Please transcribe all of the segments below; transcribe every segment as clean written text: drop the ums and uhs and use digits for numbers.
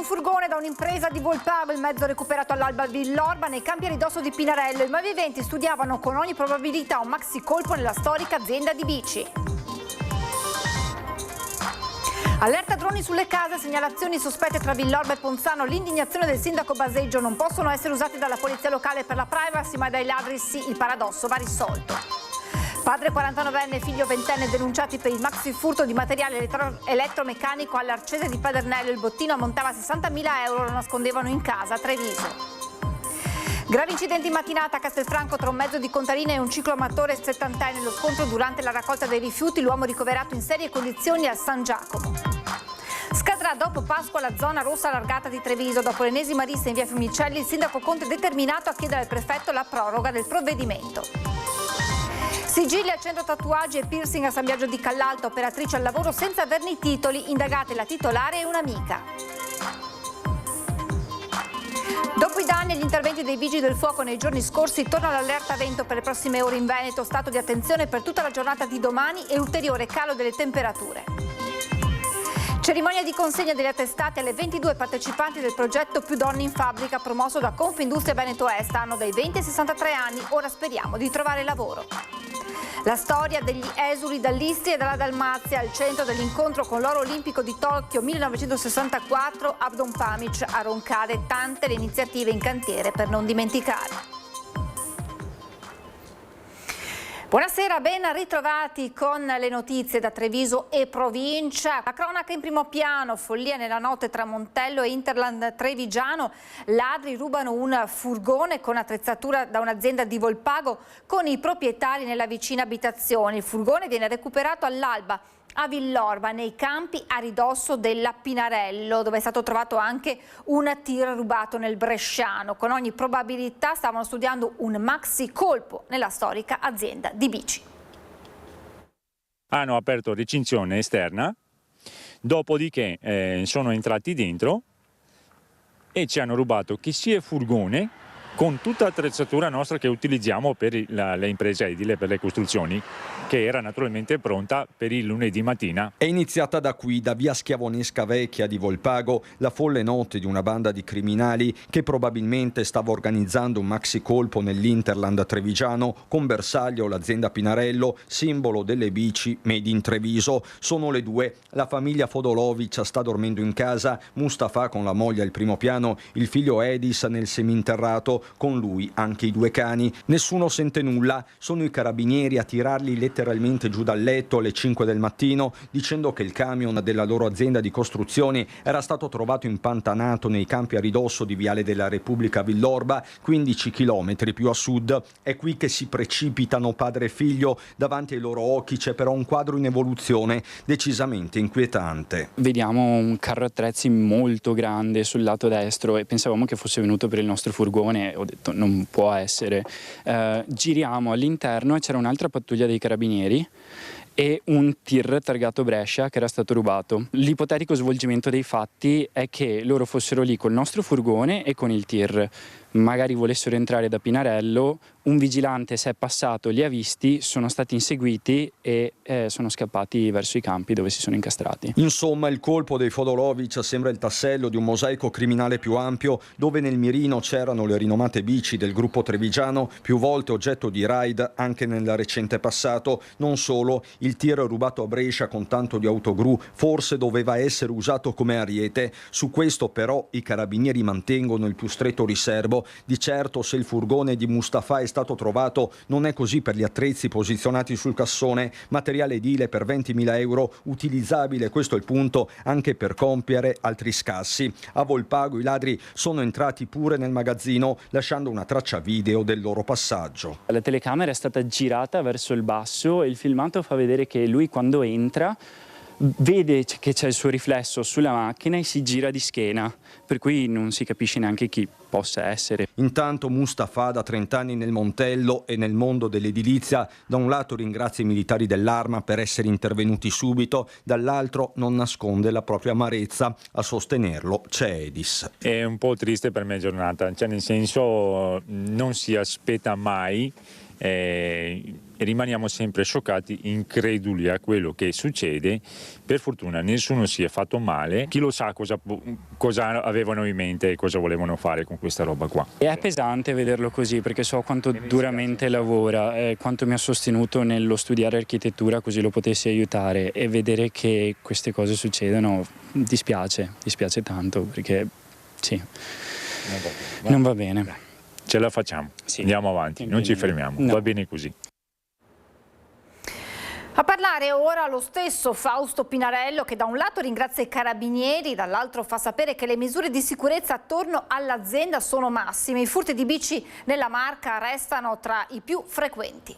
un furgone da un'impresa di Volpago, il mezzo recuperato all'alba a Villorba nei campi a ridosso di Pinarello. I malviventi studiavano con ogni probabilità un maxi colpo nella storica azienda di bici. Allerta droni sulle case, segnalazioni sospette tra Villorba e Ponzano. L'indignazione del sindaco Baseggio: non possono essere usati dalla polizia locale per la privacy, ma dai ladri sì. Il paradosso va risolto. Padre 49enne e figlio 20enne denunciati per il maxi furto di materiale elettromeccanico all'Arcese di Padernello. Il bottino ammontava a 60.000 euro, lo nascondevano in casa a Treviso. Gravi incidenti in mattinata a Castelfranco tra un mezzo di Contarina e un cicloamatore 70enne. Lo scontro durante la raccolta dei rifiuti, l'uomo ricoverato in serie condizioni al San Giacomo. Scadrà dopo Pasqua la zona rossa allargata di Treviso. Dopo l'ennesima rissa in via Fiumicelli, il sindaco Conte è determinato a chiedere al prefetto la proroga del provvedimento. Sigilli al centro tatuaggi e piercing a San Biagio di Callalto, operatrice al lavoro senza averne i titoli, indagate la titolare e un'amica. Dopo i danni e gli interventi dei vigili del fuoco nei giorni scorsi, torna l'allerta vento per le prossime ore in Veneto, stato di attenzione per tutta la giornata di domani e ulteriore calo delle temperature. Cerimonia di consegna degli attestati alle 22 partecipanti del progetto Più Donne in Fabbrica, promosso da Confindustria Veneto Est. Hanno dai 20 ai 63 anni, ora speriamo di trovare lavoro. La storia degli esuli dall'Istria e dalla Dalmazia al centro dell'incontro con l'oro olimpico di Tokyo 1964, Abdon Pamic a roncare tante le iniziative in cantiere per non dimenticare. Buonasera, ben ritrovati con le notizie da Treviso e provincia. La cronaca in primo piano, follia nella notte tra Montello e Interland Trevigiano. Ladri rubano un furgone con attrezzatura da un'azienda di Volpago con i proprietari nella vicina abitazione. Il furgone viene recuperato all'alba a Villorba, nei campi a ridosso della Pinarello, dove è stato trovato anche un tir rubato nel bresciano. Con ogni probabilità stavano studiando un maxi colpo nella storica azienda di bici. Hanno aperto recinzione esterna, dopodiché sono entrati dentro e ci hanno rubato che sia il furgone con tutta l'attrezzatura nostra che utilizziamo per le imprese edile, per le costruzioni, che era naturalmente pronta per il lunedì mattina. È iniziata da qui, da via Schiavonesca Vecchia di Volpago, la folle notte di una banda di criminali che probabilmente stava organizzando un maxi colpo nell'Interland trevigiano con bersaglio l'azienda Pinarello, simbolo delle bici made in Treviso. Sono le 2, la famiglia Fodolovic sta dormendo in casa, Mustafa con la moglie al primo piano, il figlio Edis nel seminterrato, con lui anche i 2 cani. Nessuno sente nulla, sono i carabinieri a tirarli letteralmente giù dal letto alle 5 del mattino, dicendo che il camion della loro azienda di costruzioni era stato trovato impantanato nei campi a ridosso di Viale della Repubblica Villorba, 15 chilometri più a sud. È qui che si precipitano padre e figlio, davanti ai loro occhi c'è però un quadro in evoluzione decisamente inquietante. Vediamo un carro attrezzi molto grande sul lato destro e pensavamo che fosse venuto per il nostro furgone. Ho detto non può essere. Giriamo all'interno e c'era un'altra pattuglia dei carabinieri e un tir targato Brescia che era stato rubato. L'ipotetico svolgimento dei fatti è che loro fossero lì col nostro furgone e con il tir. Magari volessero entrare da Pinarello, un vigilante si è passato, li ha visti, sono stati inseguiti e sono scappati verso i campi dove si sono incastrati. Insomma, il colpo dei Fodolovic sembra il tassello di un mosaico criminale più ampio, dove nel mirino c'erano le rinomate bici del gruppo trevigiano, più volte oggetto di raid anche nel recente passato. Non solo, il tir rubato a Brescia con tanto di autogru forse doveva essere usato come ariete. Su questo però i carabinieri mantengono il più stretto riservo. Di certo, se il furgone di Mustafa è stato trovato, non è così per gli attrezzi posizionati sul cassone, materiale edile per 20.000 euro, utilizzabile, questo è il punto, anche per compiere altri scassi. A Volpago i ladri sono entrati pure nel magazzino, lasciando una traccia video del loro passaggio. La telecamera è stata girata verso il basso e il filmato fa vedere che lui quando entra vede che c'è il suo riflesso sulla macchina e si gira di schiena, per cui non si capisce neanche chi possa essere. Intanto Mustafa, da 30 anni nel Montello e nel mondo dell'edilizia, da un lato ringrazia i militari dell'Arma per essere intervenuti subito, dall'altro non nasconde la propria amarezza. A sostenerlo c'è Edis. È un po' triste per me giornata, cioè nel senso non si aspetta mai rimaniamo sempre scioccati, increduli a quello che succede. Per fortuna nessuno si è fatto male, chi lo sa cosa avevano in mente e cosa volevano fare con questa roba qua. E è pesante vederlo così, perché so quanto duramente lavora, quanto mi ha sostenuto nello studiare architettura così lo potessi aiutare, e vedere che queste cose succedono dispiace tanto, perché sì, non va bene. Ce la facciamo, Sì. andiamo avanti, non ci fermiamo, No. va bene così. A parlare ora lo stesso Fausto Pinarello, che da un lato ringrazia i carabinieri, dall'altro fa sapere che le misure di sicurezza attorno all'azienda sono massime. I furti di bici nella Marca restano tra i più frequenti.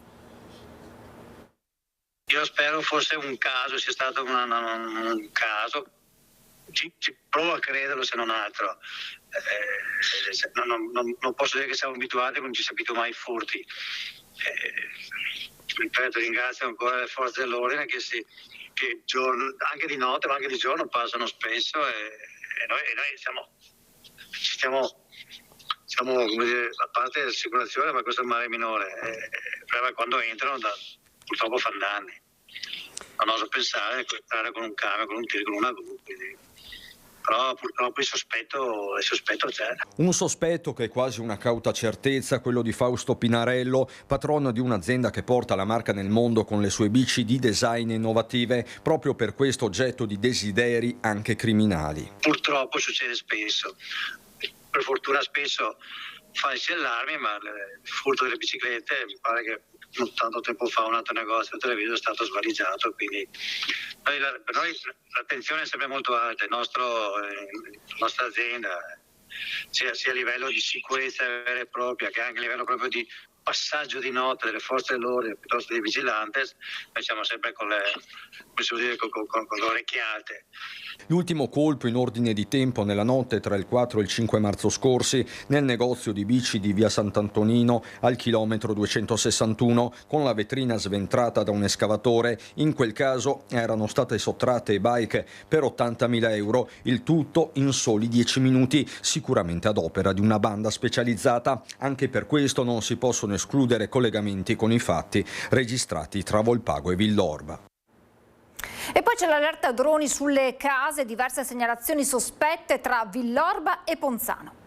Io spero fosse un caso, sia stato un caso, ci provo a crederlo se non altro. Non posso dire che siamo abituati, non ci si abitua mai ai furti. Ripeto, ringrazio ancora le forze dell'ordine che anche di notte ma anche di giorno passano spesso e noi stiamo come dire, a parte l'assicurazione, ma questo è un male minore. Il problema è quando entrano purtroppo fanno danni. Non oso pensare a entrare con un camion, con un tiro, con una gru, quindi. Però purtroppo il sospetto c'è. Un sospetto che è quasi una cauta certezza, quello di Fausto Pinarello, patrono di un'azienda che porta la Marca nel mondo con le sue bici di design innovative, proprio per questo oggetto di desideri anche criminali. Purtroppo succede spesso. Per fortuna spesso falsi allarmi, ma il furto delle biciclette mi pare che non tanto tempo fa un altro negozio televisivo è stato svaligiato, quindi per noi l'attenzione è sempre molto alta. La nostra azienda, sia a livello di sicurezza vera e propria che anche a livello proprio di passaggio di notte delle forze dell'ordine piuttosto di vigilantes, noi siamo sempre con le orecchie alte. L'ultimo colpo in ordine di tempo nella notte tra il 4 e il 5 marzo scorsi nel negozio di bici di via Sant'Antonino al chilometro 261 con la vetrina sventrata da un escavatore. In quel caso erano state sottratte bike per 80.000 euro, il tutto in soli 10 minuti, sicuramente ad opera di una banda specializzata. Anche per questo non si possono escludere collegamenti con i fatti registrati tra Volpago e Villorba. E poi c'è l'allerta droni sulle case, diverse segnalazioni sospette tra Villorba e Ponzano.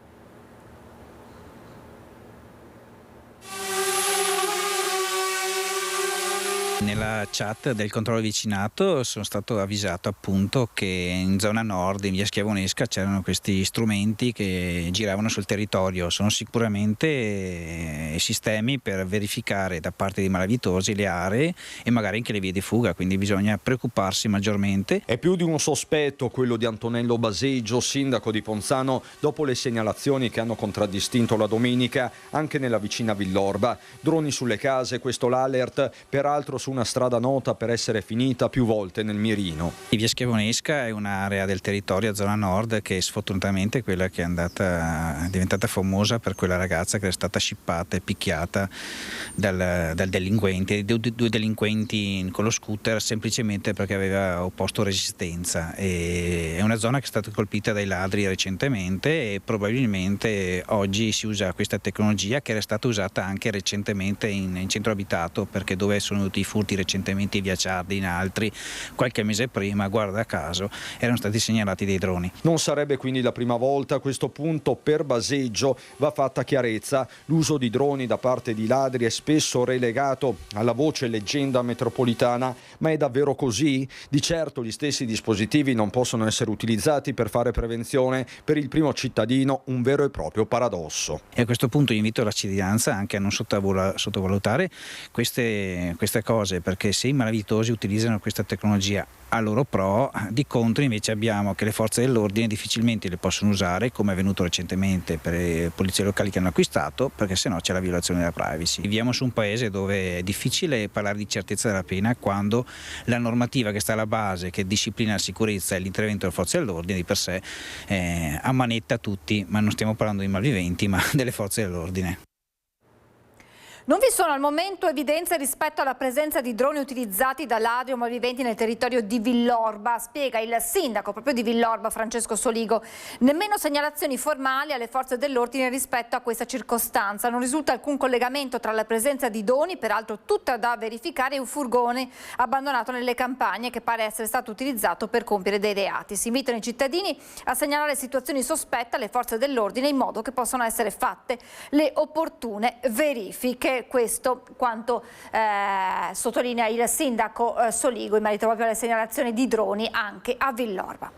Nella chat del controllo vicinato sono stato avvisato appunto che in zona nord, in via Schiavonesca, c'erano questi strumenti che giravano sul territorio. Sono sicuramente sistemi per verificare da parte dei malavitosi le aree e magari anche le vie di fuga, quindi bisogna preoccuparsi maggiormente. È più di un sospetto quello di Antonello Baseggio, sindaco di Ponzano, dopo le segnalazioni che hanno contraddistinto la domenica anche nella vicina Villorba. Droni sulle case, questo l'alert, peraltro su una strada nota per essere finita più volte nel mirino. Via Schiavonesca è un'area del territorio a zona nord che sfortunatamente è quella che è diventata famosa per quella ragazza che è stata scippata e picchiata dal delinquente, due delinquenti con lo scooter, semplicemente perché aveva opposto resistenza. È una zona che è stata colpita dai ladri recentemente e probabilmente oggi si usa questa tecnologia che era stata usata anche recentemente in centro abitato, perché dove sono venuti i furti recentemente in via Ciardi, in altri qualche mese prima, guarda caso, erano stati segnalati dei droni. Non sarebbe quindi la prima volta. A questo punto per Baseggio va fatta chiarezza. L'uso di droni da parte di ladri è spesso relegato alla voce leggenda metropolitana, ma è davvero così? Di certo gli stessi dispositivi non possono essere utilizzati per fare prevenzione. Per il primo cittadino un vero e proprio paradosso. E a questo punto invito la cittadinanza anche a non sottovalutare queste cose, perché se i malavitosi utilizzano questa tecnologia a loro pro, di contro invece abbiamo che le forze dell'ordine difficilmente le possono usare, come è avvenuto recentemente per le polizie locali che hanno acquistato, perché sennò c'è la violazione della privacy. Viviamo su un paese dove è difficile parlare di certezza della pena quando la normativa che sta alla base, che disciplina la sicurezza e l'intervento delle forze dell'ordine, di per sé ammanetta tutti, ma non stiamo parlando di malviventi ma delle forze dell'ordine. Non vi sono al momento evidenze rispetto alla presenza di droni utilizzati da ladri o malviventi nel territorio di Villorba, spiega il sindaco proprio di Villorba, Francesco Soligo. Nemmeno segnalazioni formali alle forze dell'ordine rispetto a questa circostanza. Non risulta alcun collegamento tra la presenza di droni, peraltro tutta da verificare, e un furgone abbandonato nelle campagne che pare essere stato utilizzato per compiere dei reati. Si invitano i cittadini a segnalare situazioni sospette alle forze dell'ordine in modo che possano essere fatte le opportune verifiche. Questo quanto sottolinea il sindaco Soligo in merito proprio alle segnalazioni di droni anche a Villorba.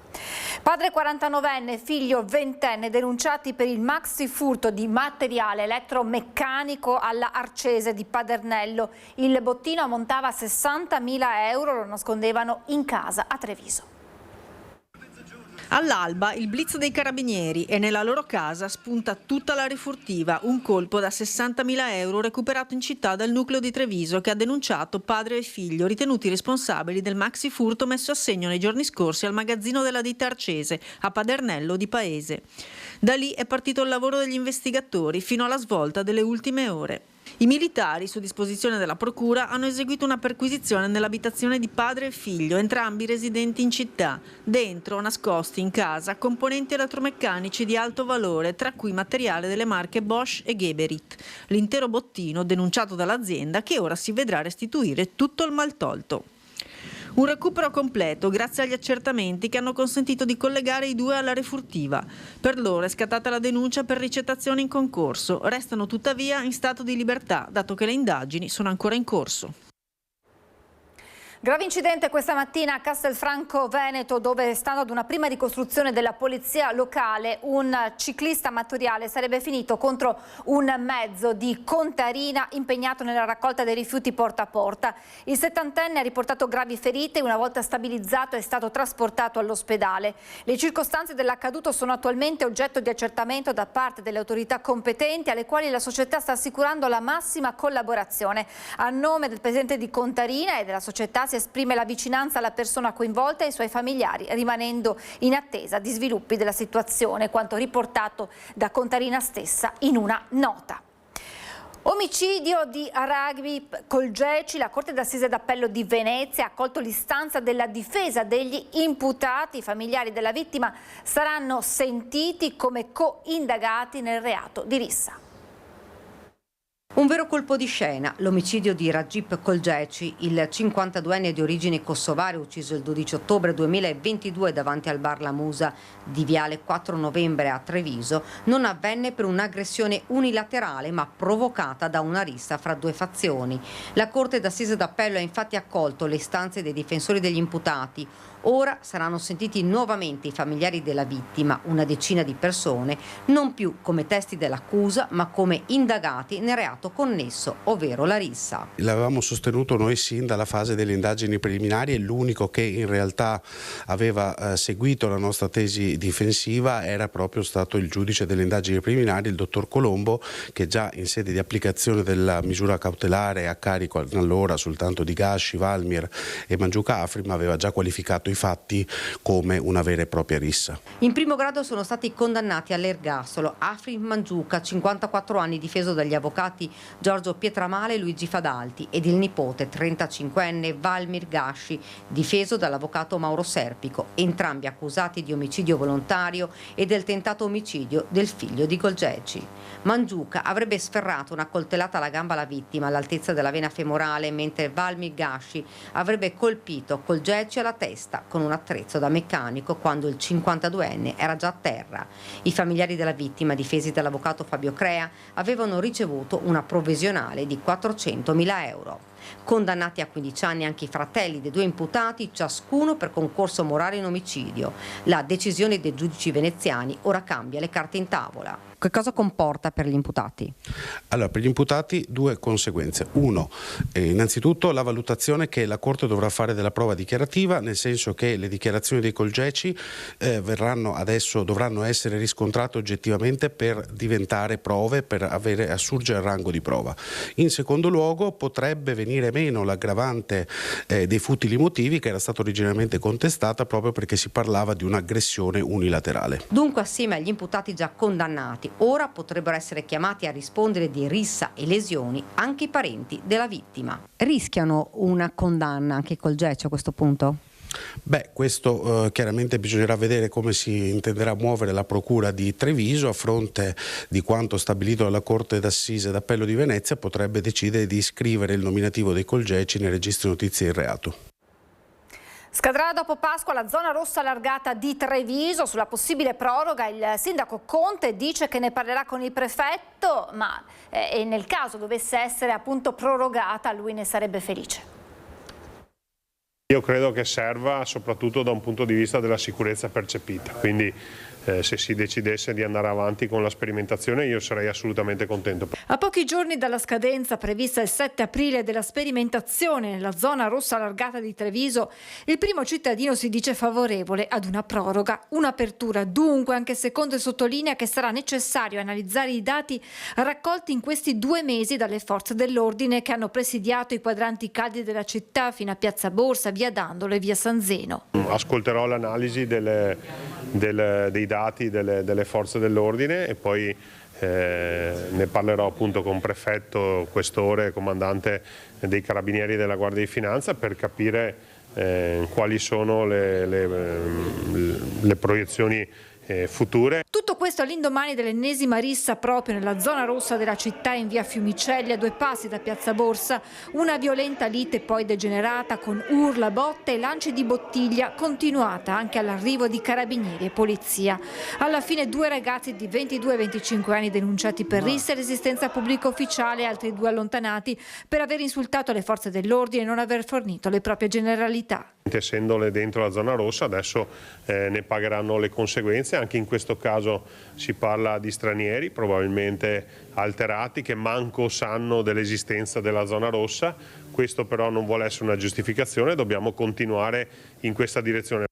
Padre 49enne, figlio 20enne denunciati per il maxi furto di materiale elettromeccanico alla Arcese di Padernello. Il bottino ammontava a 60.000 euro, lo nascondevano in casa a Treviso. All'alba il blitz dei carabinieri e nella loro casa spunta tutta la rifurtiva, un colpo da 60.000 euro recuperato in città dal nucleo di Treviso che ha denunciato padre e figlio ritenuti responsabili del maxi furto messo a segno nei giorni scorsi al magazzino della ditta Arcese a Padernello di Paese. Da lì è partito il lavoro degli investigatori fino alla svolta delle ultime ore. I militari, su disposizione della procura, hanno eseguito una perquisizione nell'abitazione di padre e figlio, entrambi residenti in città. Dentro, nascosti in casa, componenti elettromeccanici di alto valore, tra cui materiale delle marche Bosch e Geberit. L'intero bottino denunciato dall'azienda che ora si vedrà restituire tutto il maltolto. Un recupero completo grazie agli accertamenti che hanno consentito di collegare i due alla refurtiva. Per loro è scattata la denuncia per ricettazione in concorso. Restano tuttavia in stato di libertà, dato che le indagini sono ancora in corso. Grave incidente questa mattina a Castelfranco Veneto, dove, stando ad una prima ricostruzione della polizia locale, un ciclista amatoriale sarebbe finito contro un mezzo di Contarina impegnato nella raccolta dei rifiuti porta a porta. Il 70enne ha riportato gravi ferite e una volta stabilizzato è stato trasportato all'ospedale. Le circostanze dell'accaduto sono attualmente oggetto di accertamento da parte delle autorità competenti, alle quali la società sta assicurando la massima collaborazione. A nome del presidente di Contarina e della società si esprime la vicinanza alla persona coinvolta e ai suoi familiari, rimanendo in attesa di sviluppi della situazione, quanto riportato da Contarina stessa in una nota. Omicidio di Ragip Colgeci. La Corte d'Assise d'Appello di Venezia ha accolto l'istanza della difesa degli imputati. I familiari della vittima saranno sentiti come co-indagati nel reato di rissa. Un vero colpo di scena, l'omicidio di Ragip Colgeci, il 52enne di origini kosovare ucciso il 12 ottobre 2022 davanti al bar La Musa di Viale 4 Novembre a Treviso, non avvenne per un'aggressione unilaterale ma provocata da una rissa fra due fazioni. La Corte d'Assise d'Appello ha infatti accolto le istanze dei difensori degli imputati. Ora saranno sentiti nuovamente i familiari della vittima, una decina di persone, non più come testi dell'accusa ma come indagati nel reato connesso, ovvero la rissa. L'avevamo sostenuto noi sin dalla fase delle indagini preliminari e l'unico che in realtà aveva seguito la nostra tesi difensiva era proprio stato il giudice delle indagini preliminari, il dottor Colombo, che già in sede di applicazione della misura cautelare a carico allora soltanto di Gasci, Valmir e Mangiuca Afrim aveva già qualificato i fatti come una vera e propria rissa. In primo grado sono stati condannati all'ergastolo Afrim Mangiuca, 54 anni, difeso dagli avvocati Giorgio Pietramale e Luigi Fadalti, ed il nipote 35enne Valmir Gasci, difeso dall'avvocato Mauro Serpico, entrambi accusati di omicidio volontario e del tentato omicidio del figlio di Colgeci. Mangiuca avrebbe sferrato una coltellata alla gamba alla vittima all'altezza della vena femorale, mentre Valmir Gasci avrebbe colpito Colgeci alla testa con un attrezzo da meccanico quando il 52enne era già a terra. I familiari della vittima, difesi dall'avvocato Fabio Crea, avevano ricevuto una provvisionale di 400.000 euro. Condannati a 15 anni anche i fratelli dei due imputati, ciascuno per concorso morale in omicidio. La decisione dei giudici veneziani ora cambia le carte in tavola. Che cosa comporta per gli imputati? Allora, per gli imputati due conseguenze. Uno, innanzitutto la valutazione che la Corte dovrà fare della prova dichiarativa, nel senso che le dichiarazioni dei Colgeci dovranno essere riscontrate oggettivamente per diventare prove, per assurgere al rango di prova. In secondo luogo potrebbe venire venire meno l'aggravante dei futili motivi, che era stata originariamente contestata proprio perché si parlava di un'aggressione unilaterale. Dunque, assieme agli imputati già condannati, ora potrebbero essere chiamati a rispondere di rissa e lesioni anche i parenti della vittima. Rischiano una condanna anche i Colgecci a questo punto? Beh, questo chiaramente bisognerà vedere come si intenderà muovere la Procura di Treviso. A fronte di quanto stabilito dalla Corte d'Assise d'Appello di Venezia, potrebbe decidere di iscrivere il nominativo dei Colgecci nel registro notizie del reato. Scadrà dopo Pasqua la zona rossa allargata di Treviso. Sulla possibile proroga il sindaco Conte dice che ne parlerà con il prefetto, ma nel caso dovesse essere appunto prorogata lui ne sarebbe felice. Io credo che serva soprattutto da un punto di vista della sicurezza percepita, quindi se si decidesse di andare avanti con la sperimentazione io sarei assolutamente contento. A pochi giorni dalla scadenza prevista il 7 aprile della sperimentazione nella zona rossa allargata di Treviso, il primo cittadino si dice favorevole ad una proroga, un'apertura dunque, anche se Conte sottolinea che sarà necessario analizzare i dati raccolti in questi 2 mesi dalle forze dell'ordine che hanno presidiato i quadranti caldi della città fino a Piazza Borsa, via Dandolo e via San Zeno. Ascolterò l'analisi dei dati delle forze dell'ordine e poi ne parlerò appunto con prefetto, questore, comandante dei Carabinieri e della Guardia di Finanza per capire quali sono le proiezioni future. Tutto questo all'indomani dell'ennesima rissa proprio nella zona rossa della città in via Fiumicelli, a 2 passi da Piazza Borsa. Una violenta lite poi degenerata con urla, botte e lanci di bottiglia, continuata anche all'arrivo di carabinieri e polizia. Alla fine 2 ragazzi di 22 e 25 anni denunciati per rissa e resistenza pubblica ufficiale e altri 2 allontanati per aver insultato le forze dell'ordine e non aver fornito le proprie generalità. Essendole dentro la zona rossa adesso ne pagheranno le conseguenze. Anche in questo caso si parla di stranieri probabilmente alterati che manco sanno dell'esistenza della zona rossa. Questo però non vuole essere una giustificazione, dobbiamo continuare in questa direzione.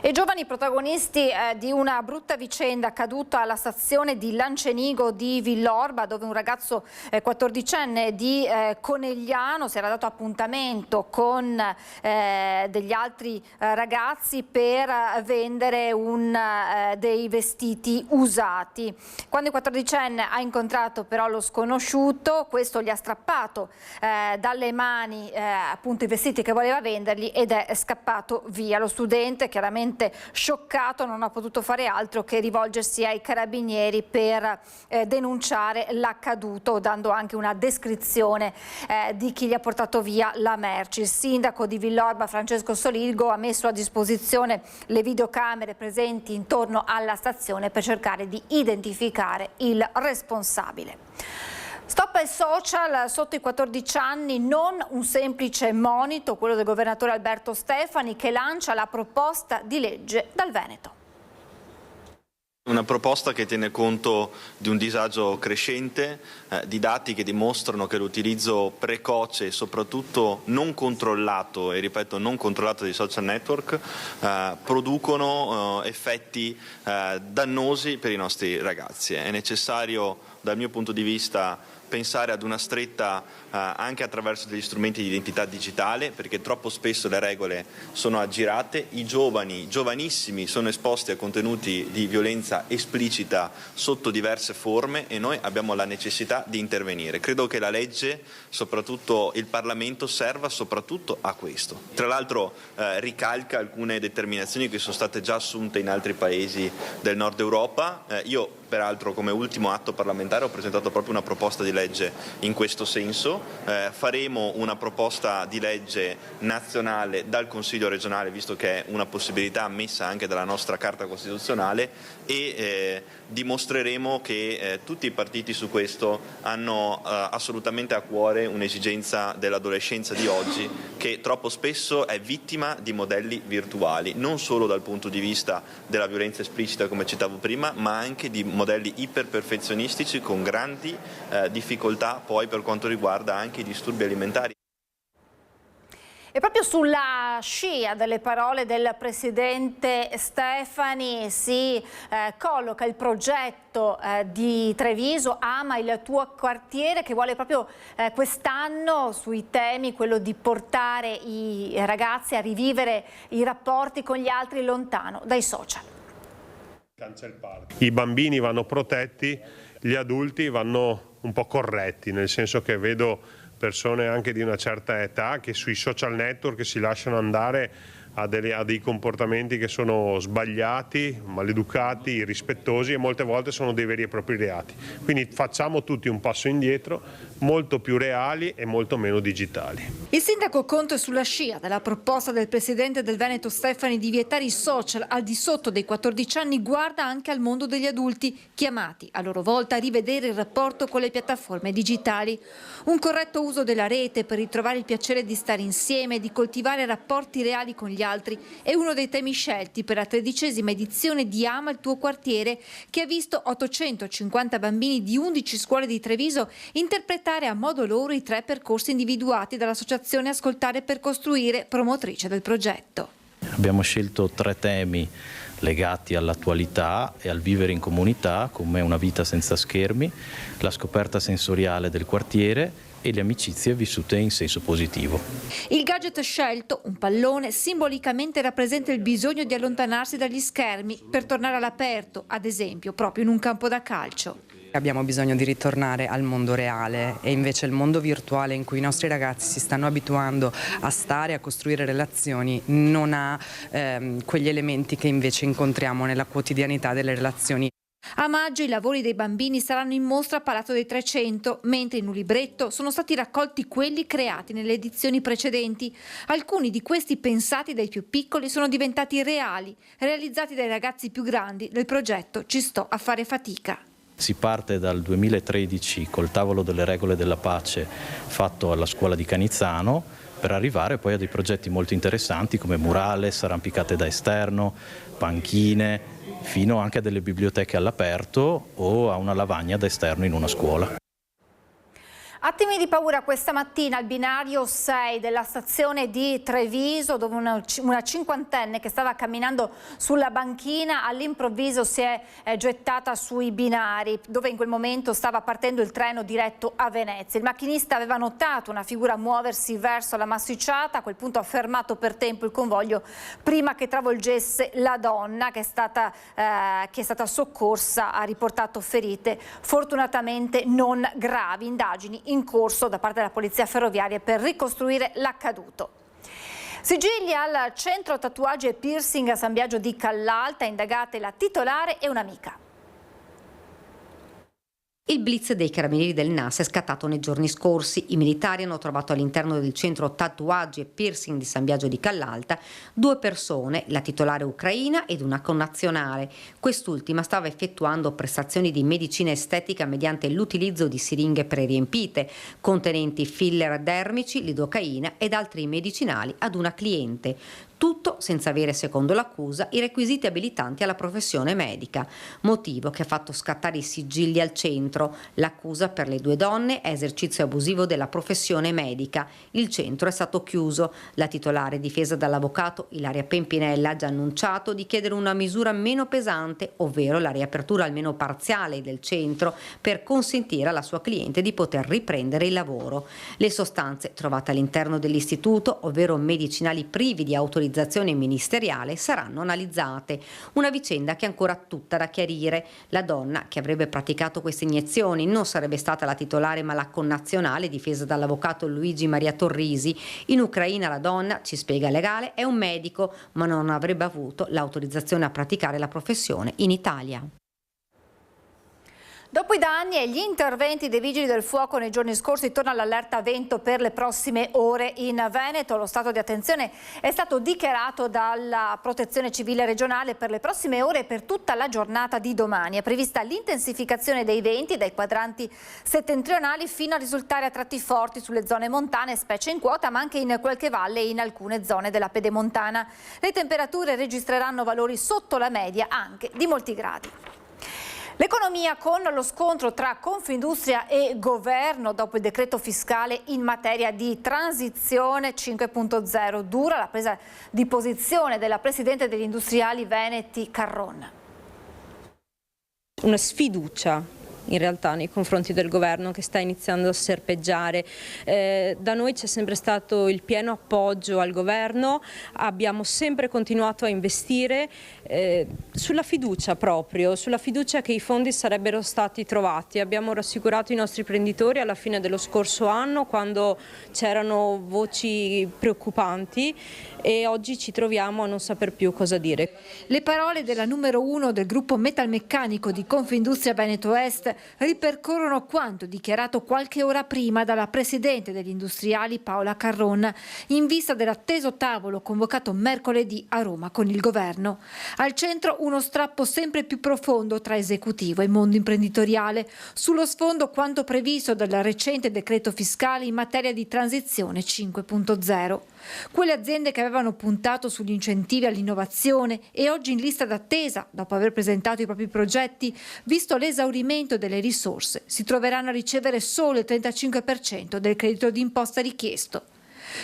E giovani protagonisti di una brutta vicenda accaduta alla stazione di Lancenigo di Villorba, dove un ragazzo 14enne di Conegliano si era dato appuntamento con degli altri ragazzi per vendere dei vestiti usati. Quando il 14enne ha incontrato però lo sconosciuto, questo gli ha strappato dalle mani appunto i vestiti che voleva vendergli ed è scappato via. Lo studente, chiaramente scioccato, non ha potuto fare altro che rivolgersi ai carabinieri per denunciare l'accaduto, dando anche una descrizione di chi gli ha portato via la merce. Il sindaco di Villorba, Francesco Solilgo, ha messo a disposizione le videocamere presenti intorno alla stazione per cercare di identificare il responsabile. Stop ai social sotto i 14 anni, non un semplice monito, quello del governatore Alberto Stefani, che lancia la proposta di legge dal Veneto. Una proposta che tiene conto di un disagio crescente, di dati che dimostrano che l'utilizzo precoce e soprattutto non controllato, e ripeto non controllato, dei social network producono effetti dannosi per i nostri ragazzi. È necessario, dal mio punto di vista, pensare ad una stretta anche attraverso degli strumenti di identità digitale, perché troppo spesso le regole sono aggirate, i giovani, giovanissimi, sono esposti a contenuti di violenza esplicita sotto diverse forme e noi abbiamo la necessità di intervenire. Credo che la legge, soprattutto il Parlamento, serva soprattutto a questo. Tra l'altro ricalca alcune determinazioni che sono state già assunte in altri paesi del nord Europa. Io peraltro come ultimo atto parlamentare ho presentato proprio una proposta di legge in questo senso. Faremo una proposta di legge nazionale dal Consiglio regionale, visto che è una possibilità messa anche dalla nostra Carta Costituzionale, e dimostreremo che tutti i partiti su questo hanno assolutamente a cuore un'esigenza dell'adolescenza di oggi, che troppo spesso è vittima di modelli virtuali, non solo dal punto di vista della violenza esplicita come citavo prima, ma anche di modelli iperperfezionistici con grandi difficoltà poi per quanto riguarda anche i disturbi alimentari. E proprio sulla scia delle parole del presidente Stefani si colloca il progetto di Treviso, Ama il tuo quartiere, che vuole proprio quest'anno sui temi quello di portare i ragazzi a rivivere i rapporti con gli altri lontano dai social. I bambini vanno protetti, gli adulti vanno un po' corretti, nel senso che vedo persone anche di una certa età che sui social network si lasciano andare a dei comportamenti che sono sbagliati, maleducati, irrispettosi e molte volte sono dei veri e propri reati. Quindi facciamo tutti un passo indietro, molto più reali e molto meno digitali. Il sindaco Conte, sulla scia della proposta del presidente del Veneto Stefani di vietare i social al di sotto dei 14 anni, guarda anche al mondo degli adulti, chiamati a loro volta a rivedere il rapporto con le piattaforme digitali. Un corretto uso della rete per ritrovare il piacere di stare insieme e di coltivare rapporti reali con gli altri è uno dei temi scelti per la 13ª edizione di Ama il tuo quartiere, che ha visto 850 bambini di 11 scuole di Treviso interpretare a modo loro i 3 percorsi individuati dall'associazione Ascoltare per Costruire, promotrice del progetto. Abbiamo scelto 3 temi legati all'attualità e al vivere in comunità, come una vita senza schermi, la scoperta sensoriale del quartiere e le amicizie vissute in senso positivo. Il gadget scelto, un pallone, simbolicamente rappresenta il bisogno di allontanarsi dagli schermi per tornare all'aperto, ad esempio proprio in un campo da calcio. Abbiamo bisogno di ritornare al mondo reale e invece il mondo virtuale in cui i nostri ragazzi si stanno abituando a stare, a costruire relazioni, non ha quegli elementi che invece incontriamo nella quotidianità delle relazioni. A maggio i lavori dei bambini saranno in mostra a Palazzo dei 300, mentre in un libretto sono stati raccolti quelli creati nelle edizioni precedenti. Alcuni di questi, pensati dai più piccoli, sono diventati reali, realizzati dai ragazzi più grandi del progetto Ci sto a fare fatica. Si parte dal 2013 col tavolo delle regole della pace fatto alla scuola di Canizzano, per arrivare poi a dei progetti molto interessanti come murales, arrampicate da esterno, panchine, fino anche a delle biblioteche all'aperto o a una lavagna da esterno in una scuola. Attimi di paura questa mattina al binario 6 della stazione di Treviso, dove una cinquantenne che stava camminando sulla banchina all'improvviso si è gettata sui binari, dove in quel momento stava partendo il treno diretto a Venezia. Il macchinista aveva notato una figura muoversi verso la massicciata, a quel punto ha fermato per tempo il convoglio prima che travolgesse la donna che è stata soccorsa, ha riportato ferite fortunatamente non gravi. Indagini in corso da parte della Polizia Ferroviaria per ricostruire l'accaduto. Sigilli al centro tatuaggi e piercing a San Biagio di Callalta, indagate la titolare e un'amica. Il blitz dei carabinieri del NAS è scattato nei giorni scorsi. I militari hanno trovato all'interno del centro tatuaggi e piercing di San Biagio di Callalta 2 persone, la titolare ucraina ed una connazionale. Quest'ultima stava effettuando prestazioni di medicina estetica mediante l'utilizzo di siringhe preriempite contenenti filler dermici, lidocaina ed altri medicinali ad una cliente. Tutto senza avere, secondo l'accusa, i requisiti abilitanti alla professione medica, motivo che ha fatto scattare i sigilli al centro. L'accusa per le 2 donne è esercizio abusivo della professione medica. Il centro è stato chiuso. La titolare, difesa dall'avvocato Ilaria Pempinella, ha già annunciato di chiedere una misura meno pesante, ovvero la riapertura almeno parziale del centro, per consentire alla sua cliente di poter riprendere il lavoro. Le sostanze trovate all'interno dell'istituto, ovvero medicinali privi di autorizzazione ministeriale, saranno analizzate. Una vicenda che è ancora tutta da chiarire. La donna che avrebbe praticato queste iniezioni non sarebbe stata la titolare ma la connazionale, difesa dall'avvocato Luigi Maria Torrisi. In Ucraina la donna, ci spiega il legale, è un medico ma non avrebbe avuto l'autorizzazione a praticare la professione in Italia. Dopo i danni e gli interventi dei vigili del fuoco nei giorni scorsi, torna l'allerta vento per le prossime ore in Veneto. Lo stato di attenzione è stato dichiarato dalla Protezione Civile regionale per le prossime ore e per tutta la giornata di domani. È prevista l'intensificazione dei venti dai quadranti settentrionali fino a risultare a tratti forti sulle zone montane, specie in quota, ma anche in qualche valle e in alcune zone della pedemontana. Le temperature registreranno valori sotto la media anche di molti gradi. L'economia con lo scontro tra Confindustria e Governo dopo il decreto fiscale in materia di transizione 5.0. Dura la presa di posizione della Presidente degli Industriali Veneti Carron. Una sfiducia in realtà nei confronti del governo che sta iniziando a serpeggiare. Da noi c'è sempre stato il pieno appoggio al governo, abbiamo sempre continuato a investire sulla fiducia proprio, sulla fiducia che i fondi sarebbero stati trovati. Abbiamo rassicurato i nostri imprenditori alla fine dello scorso anno quando c'erano voci preoccupanti e oggi ci troviamo a non saper più cosa dire. Le parole della numero 1 del gruppo metalmeccanico di Confindustria Veneto Est ripercorrono quanto dichiarato qualche ora prima dalla Presidente degli Industriali Paola Carron in vista dell'atteso tavolo convocato mercoledì a Roma con il governo. Al centro uno strappo sempre più profondo tra esecutivo e mondo imprenditoriale, sullo sfondo quanto previsto dal recente decreto fiscale in materia di transizione 5.0. Quelle aziende che avevano puntato sugli incentivi all'innovazione e oggi in lista d'attesa, dopo aver presentato i propri progetti, visto l'esaurimento delle risorse, si troveranno a ricevere solo il 35% del credito d'imposta richiesto.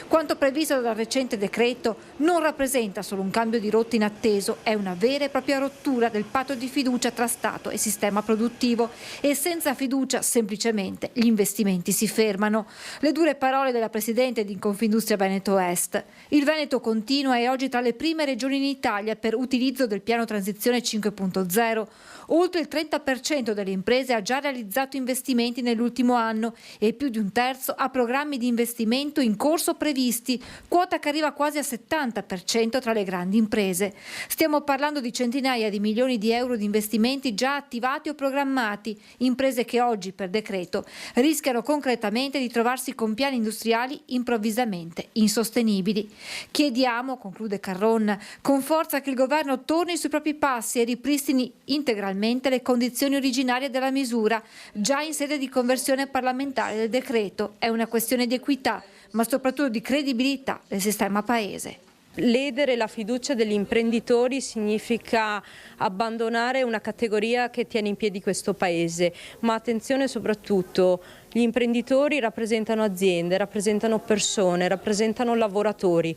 Quanto previsto dal recente decreto non rappresenta solo un cambio di rotta inatteso, è una vera e propria rottura del patto di fiducia tra Stato e sistema produttivo e senza fiducia semplicemente gli investimenti si fermano. Le dure parole della Presidente di Confindustria Veneto Est. Il Veneto continua e oggi tra le prime regioni in Italia per utilizzo del piano transizione 5.0. Oltre il 30% delle imprese ha già realizzato investimenti nell'ultimo anno e più di un terzo ha programmi di investimento in corso previsti, quota che arriva quasi al 70% tra le grandi imprese. Stiamo parlando di centinaia di milioni di euro di investimenti già attivati o programmati, imprese che oggi per decreto rischiano concretamente di trovarsi con piani industriali improvvisamente insostenibili. Chiediamo, conclude Carron, con forza che il governo torni sui propri passi e ripristini integralmente le condizioni originarie della misura, già in sede di conversione parlamentare del decreto. È una questione di equità, ma soprattutto di credibilità del sistema paese. Ledere la fiducia degli imprenditori significa abbandonare una categoria che tiene in piedi questo paese, ma attenzione soprattutto, gli imprenditori rappresentano aziende, rappresentano persone, rappresentano lavoratori.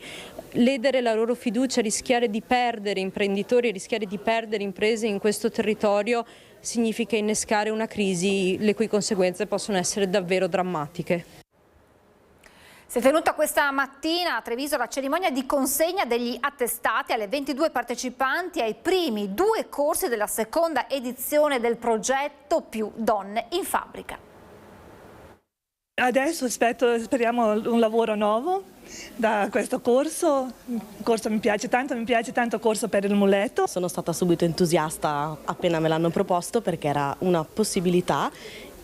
Ledere la loro fiducia, rischiare di perdere imprenditori, rischiare di perdere imprese in questo territorio significa innescare una crisi le cui conseguenze possono essere davvero drammatiche. Si è tenuta questa mattina a Treviso la cerimonia di consegna degli attestati alle 22 partecipanti ai primi 2 corsi della seconda edizione del progetto Più Donne in Fabbrica. Adesso speriamo un lavoro nuovo da questo corso. Il corso mi piace tanto il corso per il muletto. Sono stata subito entusiasta appena me l'hanno proposto perché era una possibilità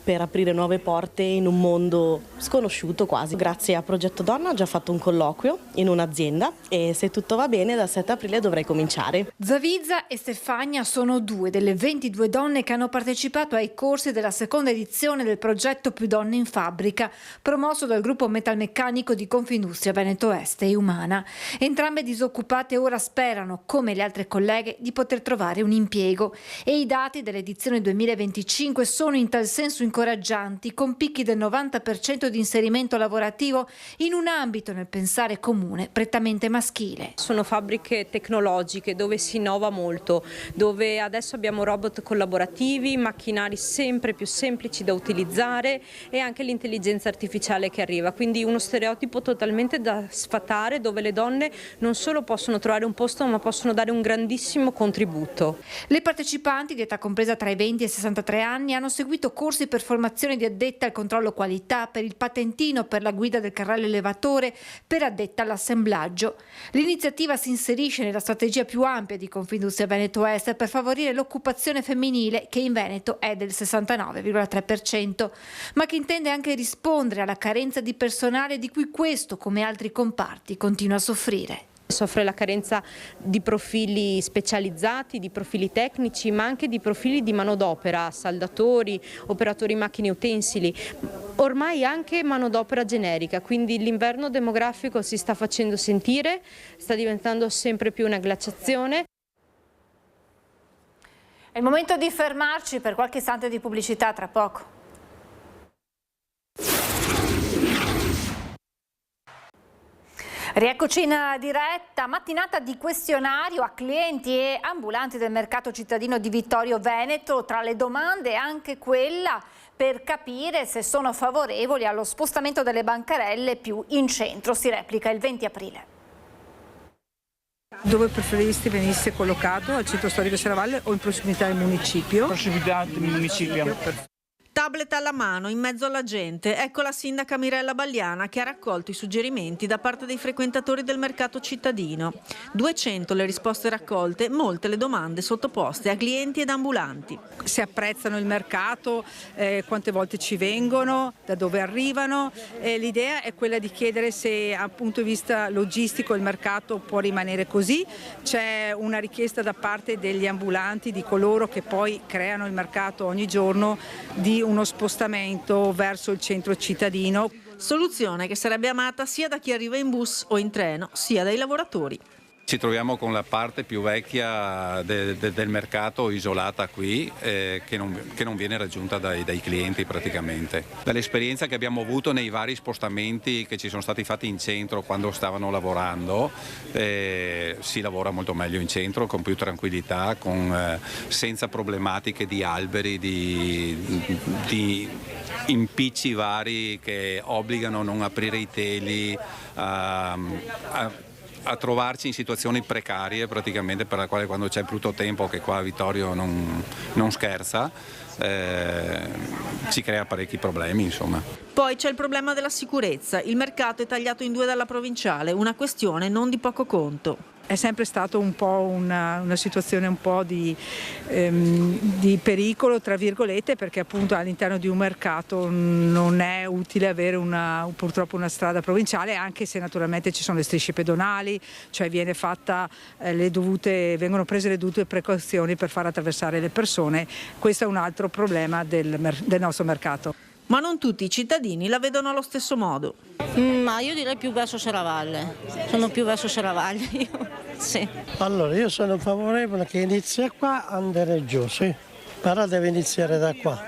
per aprire nuove porte in un mondo sconosciuto quasi. Grazie a Progetto Donna ho già fatto un colloquio in un'azienda e se tutto va bene dal 7 aprile dovrei cominciare. Zavizza e Stefania sono 2 delle 22 donne che hanno partecipato ai corsi della seconda edizione del progetto Più Donne in Fabbrica, promosso dal gruppo metalmeccanico di Confindustria Veneto Est e Umana. Entrambe disoccupate ora sperano, come le altre colleghe, di poter trovare un impiego e i dati dell'edizione 2025 sono in tal senso incoraggianti, con picchi del 90% di inserimento lavorativo in un ambito nel pensare comune prettamente maschile. Sono fabbriche tecnologiche dove si innova molto, dove adesso abbiamo robot collaborativi, macchinari sempre più semplici da utilizzare e anche l'intelligenza artificiale che arriva, quindi uno stereotipo totalmente da sfatare dove le donne non solo possono trovare un posto ma possono dare un grandissimo contributo. Le partecipanti di età compresa tra i 20 e i 63 anni hanno seguito corsi per formazione di addetta al controllo qualità, per il patentino, per la guida del carrello elevatore, per addetta all'assemblaggio. L'iniziativa si inserisce nella strategia più ampia di Confindustria Veneto Est per favorire l'occupazione femminile che in Veneto è del 69,3%, ma che intende anche rispondere alla carenza di personale di cui questo, come altri comparti, continua a soffrire. Soffre la carenza di profili specializzati, di profili tecnici, ma anche di profili di manodopera, saldatori, operatori macchine e utensili, ormai anche manodopera generica, quindi l'inverno demografico si sta facendo sentire, sta diventando sempre più una glaciazione. È il momento di fermarci per qualche istante di pubblicità, tra poco. Rieccoci in diretta, mattinata di questionario a clienti e ambulanti del mercato cittadino di Vittorio Veneto, tra le domande anche quella per capire se sono favorevoli allo spostamento delle bancarelle più in centro. Si replica il 20 aprile. Dove preferiresti venisse collocato? Al centro storico Serravalle o in prossimità del municipio? Prossimità del municipio. Tablet alla mano, in mezzo alla gente, ecco la sindaca Mirella Bagliana che ha raccolto i suggerimenti da parte dei frequentatori del mercato cittadino. 200 le risposte raccolte, molte le domande sottoposte a clienti ed ambulanti. Se apprezzano il mercato, quante volte ci vengono, da dove arrivano. L'idea è quella di chiedere se dal punto di vista logistico il mercato può rimanere così. C'è una richiesta da parte degli ambulanti, di coloro che poi creano il mercato ogni giorno, di uno spostamento verso il centro cittadino. Soluzione che sarebbe amata sia da chi arriva in bus o in treno, sia dai lavoratori. Ci troviamo con la parte più vecchia del mercato isolata qui, che non viene raggiunta dai clienti praticamente. Dall'esperienza che abbiamo avuto nei vari spostamenti che ci sono stati fatti in centro quando stavano lavorando, si lavora molto meglio in centro, con più tranquillità, senza problematiche di alberi, di impicci vari che obbligano a non aprire i teli, a trovarci in situazioni precarie praticamente, per la quale quando c'è brutto tempo, che qua a Vittorio non scherza, ci crea parecchi problemi, insomma. Poi c'è il problema della sicurezza. Il mercato è tagliato in due dalla provinciale, una questione non di poco conto. È sempre stato un po' una situazione un po' di pericolo, tra virgolette, perché appunto all'interno di un mercato non è utile avere purtroppo una strada provinciale, anche se naturalmente ci sono le strisce pedonali, cioè vengono prese le dovute precauzioni per far attraversare le persone. Questo è un altro problema del nostro mercato. Ma non tutti i cittadini la vedono allo stesso modo. Ma io direi più verso Serravalle. Sono più verso Serravalle io. Sì. Allora io sono favorevole che inizia qua e andare giù, sì. Però deve iniziare da qua.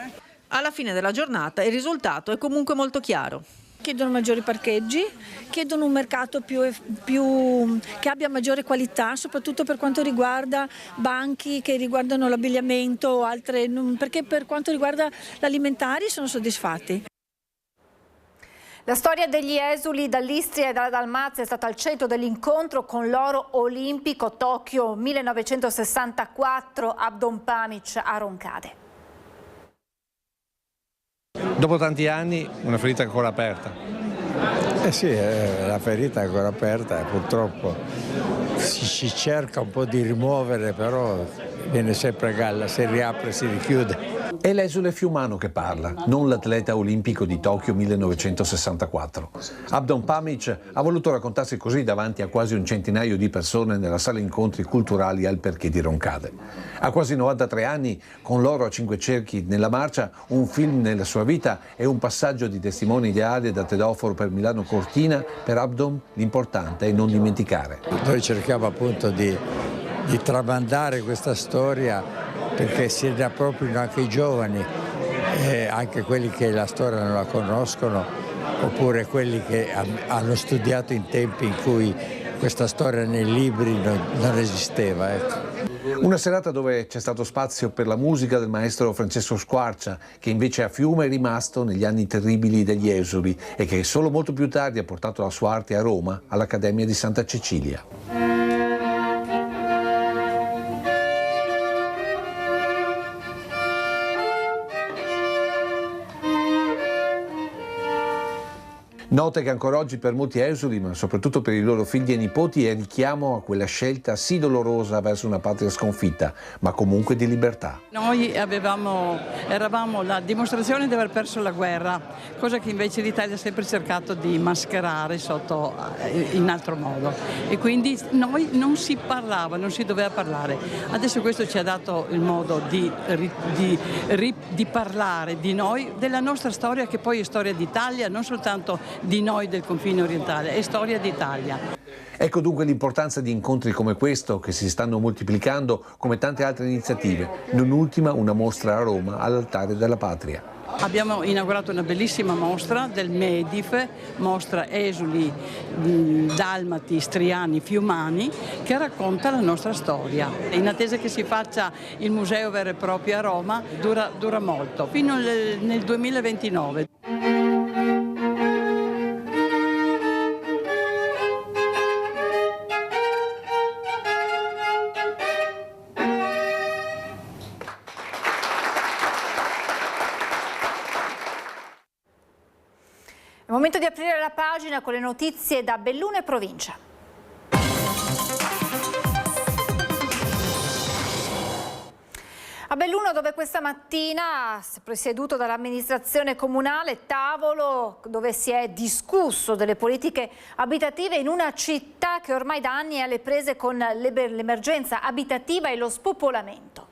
Alla fine della giornata il risultato è comunque molto chiaro. Chiedono maggiori parcheggi, chiedono un mercato che abbia maggiore qualità, soprattutto per quanto riguarda banchi che riguardano l'abbigliamento o altre, perché per quanto riguarda l'alimentari sono soddisfatti. La storia degli esuli dall'Istria e dalla Dalmazia è stata al centro dell'incontro con l'oro olimpico Tokyo 1964, Abdon Pamic a Roncade. Dopo tanti anni una ferita ancora aperta. Sì, la ferita è ancora aperta e purtroppo si cerca un po' di rimuovere, però viene sempre a galla, si riapre, si richiude. È l'esule fiumano che parla, non l'atleta olimpico di Tokyo 1964. Abdon Pamic ha voluto raccontarsi così davanti a quasi un centinaio di persone nella sala incontri culturali al Perché di Roncade. A quasi 93 anni, con l'oro a 5 cerchi nella marcia, un film nella sua vita e un passaggio di testimone ideale da tedoforo per Milano Cortina, per Abdon l'importante è non dimenticare. Noi cerchiamo appunto di tramandare questa storia, perché si ne appropriano anche i giovani, anche quelli che la storia non la conoscono, oppure quelli che hanno studiato in tempi in cui questa storia nei libri non esisteva. Ecco. Una serata dove c'è stato spazio per la musica del maestro Francesco Squarcia, che invece a Fiume è rimasto negli anni terribili degli esuli e che solo molto più tardi ha portato la sua arte a Roma, all'Accademia di Santa Cecilia. Note che ancora oggi per molti esuli, ma soprattutto per i loro figli e nipoti, è richiamo a quella scelta sì dolorosa verso una patria sconfitta, ma comunque di libertà. Noi eravamo la dimostrazione di aver perso la guerra, cosa che invece l'Italia ha sempre cercato di mascherare in altro modo. E quindi noi non si parlava, non si doveva parlare. Adesso questo ci ha dato il modo di parlare di noi, della nostra storia, che poi è storia d'Italia, non soltanto di noi del confine orientale, è storia d'Italia. Ecco dunque l'importanza di incontri come questo, che si stanno moltiplicando come tante altre iniziative, non ultima una mostra a Roma all'Altare della Patria. Abbiamo inaugurato una bellissima mostra del Medif, mostra esuli dalmati, striani, fiumani, che racconta la nostra storia. In attesa che si faccia il museo vero e proprio a Roma, dura molto, fino nel 2029. È momento di aprire la pagina con le notizie da Belluno e provincia. A Belluno, dove questa mattina, presieduto dall'amministrazione comunale, tavolo dove si è discusso delle politiche abitative in una città che ormai da anni è alle prese con l'emergenza abitativa e lo spopolamento.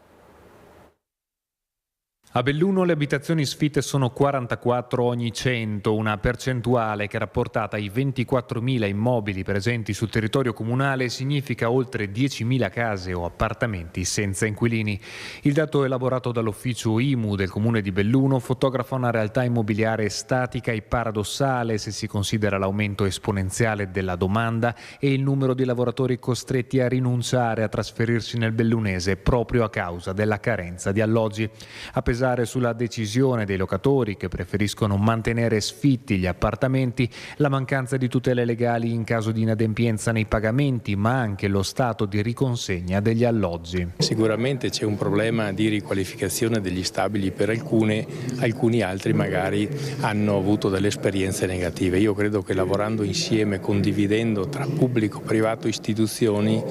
A Belluno le abitazioni sfitte sono 44 ogni 100, una percentuale che rapportata ai 24.000 immobili presenti sul territorio comunale significa oltre 10.000 case o appartamenti senza inquilini. Il dato elaborato dall'ufficio IMU del comune di Belluno fotografa una realtà immobiliare statica e paradossale se si considera l'aumento esponenziale della domanda e il numero di lavoratori costretti a rinunciare a trasferirsi nel bellunese proprio a causa della carenza di alloggi. A pesare sulla decisione dei locatori che preferiscono mantenere sfitti gli appartamenti, la mancanza di tutele legali in caso di inadempienza nei pagamenti, ma anche lo stato di riconsegna degli alloggi. Sicuramente c'è un problema di riqualificazione degli stabili per alcuni altri magari hanno avuto delle esperienze negative. Io credo che lavorando insieme, condividendo tra pubblico, privato e istituzioni,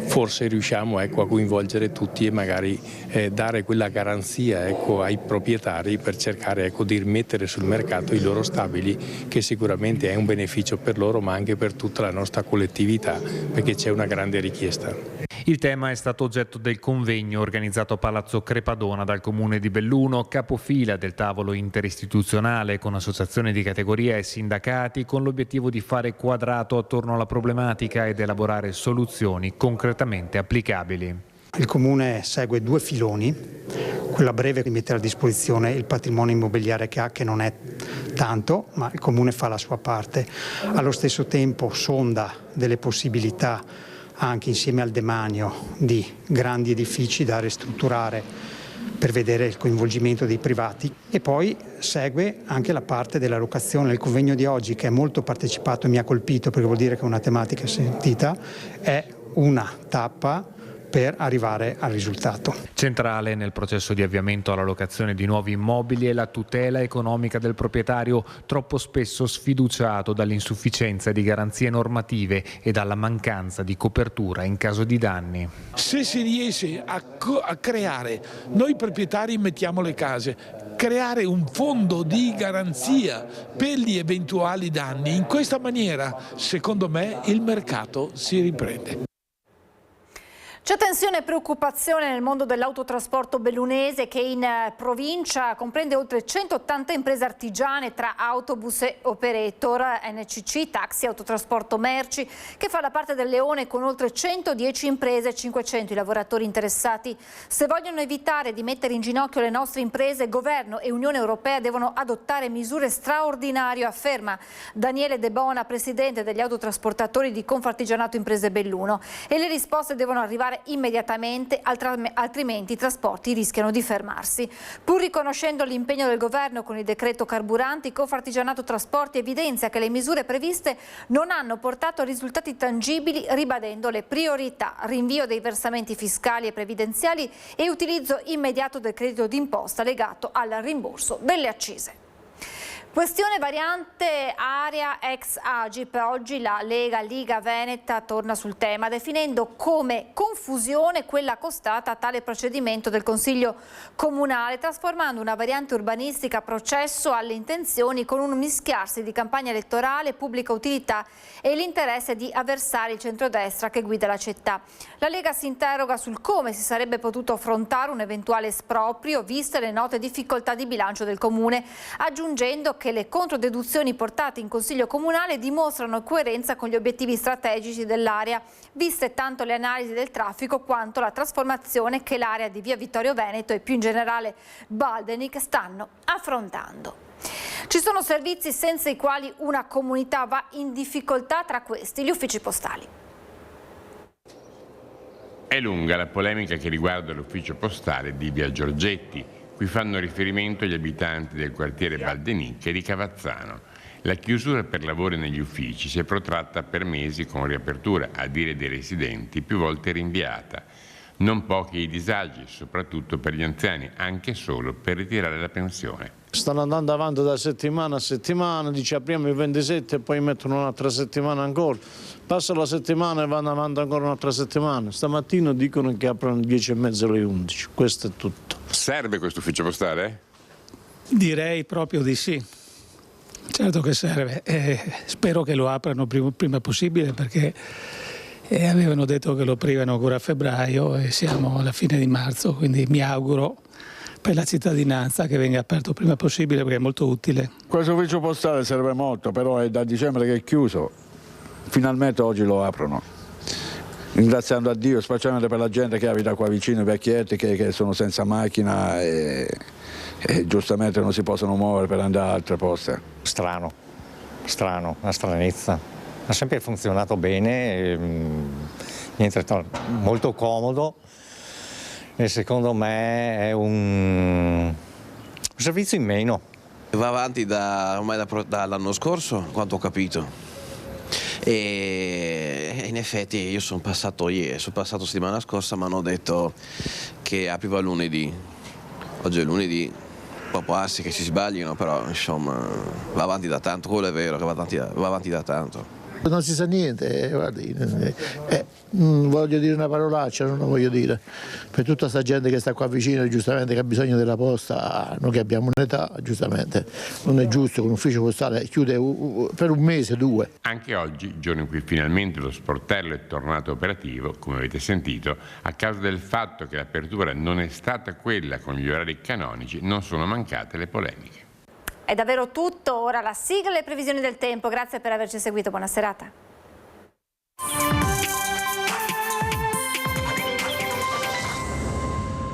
forse riusciamo a coinvolgere tutti e magari dare quella garanzia ai proprietari per cercare di rimettere sul mercato i loro stabili, che sicuramente è un beneficio per loro ma anche per tutta la nostra collettività, perché c'è una grande richiesta. Il tema è stato oggetto del convegno organizzato a Palazzo Crepadona dal Comune di Belluno, capofila del tavolo interistituzionale con associazioni di categoria e sindacati, con l'obiettivo di fare quadrato attorno alla problematica ed elaborare soluzioni concretamente applicabili. Il Comune segue due filoni, quello a breve di mettere a disposizione il patrimonio immobiliare che ha, che non è tanto, ma il Comune fa la sua parte. Allo stesso tempo sonda delle possibilità anche insieme al demanio di grandi edifici da ristrutturare per vedere il coinvolgimento dei privati, e poi segue anche la parte della locazione. Il convegno di oggi, che è molto partecipato e mi ha colpito perché vuol dire che è una tematica sentita, è una tappa per arrivare al risultato. Centrale nel processo di avviamento alla locazione di nuovi immobili è la tutela economica del proprietario, troppo spesso sfiduciato dall'insufficienza di garanzie normative e dalla mancanza di copertura in caso di danni. Se si riesce a creare, noi proprietari mettiamo le case, creare un fondo di garanzia per gli eventuali danni, in questa maniera secondo me il mercato si riprende. C'è tensione e preoccupazione nel mondo dell'autotrasporto bellunese, che in provincia comprende oltre 180 imprese artigiane tra autobus e operator, NCC, taxi, autotrasporto merci, che fa la parte del leone con oltre 110 imprese e 500 i lavoratori interessati. Se vogliono evitare di mettere in ginocchio le nostre imprese, Governo e Unione Europea devono adottare misure straordinarie, afferma Daniele De Bona, presidente degli autotrasportatori di Confartigianato Imprese Belluno. E le risposte devono arrivare immediatamente, altrimenti i trasporti rischiano di fermarsi. Pur riconoscendo l'impegno del governo con il decreto carburanti, Confartigianato Trasporti evidenzia che le misure previste non hanno portato a risultati tangibili, ribadendo le priorità: rinvio dei versamenti fiscali e previdenziali e utilizzo immediato del credito d'imposta legato al rimborso delle accise. Questione variante area ex Agip. Oggi la Lega Liga Veneta torna sul tema, definendo come confusione quella costata a tale procedimento del Consiglio Comunale, trasformando una variante urbanistica processo alle intenzioni con un mischiarsi di campagna elettorale, pubblica utilità e l'interesse di avversari il centrodestra che guida la città. La Lega si interroga sul come si sarebbe potuto affrontare un eventuale esproprio, viste le note difficoltà di bilancio del Comune, aggiungendo che le controdeduzioni portate in Consiglio Comunale dimostrano coerenza con gli obiettivi strategici dell'area, viste tanto le analisi del traffico quanto la trasformazione che l'area di via Vittorio Veneto e più in generale Baldenic stanno affrontando. Ci sono servizi senza i quali una comunità va in difficoltà, tra questi gli uffici postali. È lunga la polemica che riguarda l'ufficio postale di via Giorgetti. Qui fanno riferimento gli abitanti del quartiere Baldenic e di Cavazzano. La chiusura per lavori negli uffici si è protratta per mesi con riapertura, a dire dei residenti, più volte rinviata. Non pochi i disagi, soprattutto per gli anziani, anche solo per ritirare la pensione. Stanno andando avanti da settimana a settimana, dice apriamo il 27 e poi mettono un'altra settimana ancora. Passa la settimana e vanno avanti ancora un'altra settimana. Stamattina dicono che aprono alle 10:30 alle 11. Questo è tutto. Serve questo ufficio postale? Direi proprio di sì. Certo che serve. Spero che lo aprano prima possibile, perché avevano detto che lo aprivano ancora a febbraio e siamo alla fine di marzo, quindi mi auguro per la cittadinanza che venga aperto prima possibile, perché è molto utile. Questo ufficio postale serve molto, però è da dicembre che è chiuso. Finalmente oggi lo aprono. Ringraziando a Dio, specialmente per la gente che abita qua vicino, i vecchietti che sono senza macchina e giustamente non si possono muovere per andare a altre poste. Strano, una stranezza. Ha sempre funzionato bene, molto comodo e secondo me è un servizio in meno. Va avanti ormai dall'anno scorso, quanto ho capito. E in effetti io sono passato settimana scorsa, mi hanno detto che apriva lunedì. Oggi è lunedì, può darsi che si sbaglino, però insomma va avanti da tanto, quello è vero che va avanti da tanto. Non si sa niente, guardi, voglio dire una parolaccia, non la voglio dire, per tutta questa gente che sta qua vicino, giustamente, che ha bisogno della posta, noi che abbiamo un'età, giustamente, non è giusto che un ufficio postale chiude per un mese, 2. Anche oggi, giorno in cui finalmente lo sportello è tornato operativo, come avete sentito, a causa del fatto che l'apertura non è stata quella con gli orari canonici, non sono mancate le polemiche. È davvero tutto, ora la sigla e le previsioni del tempo. Grazie per averci seguito, buona serata.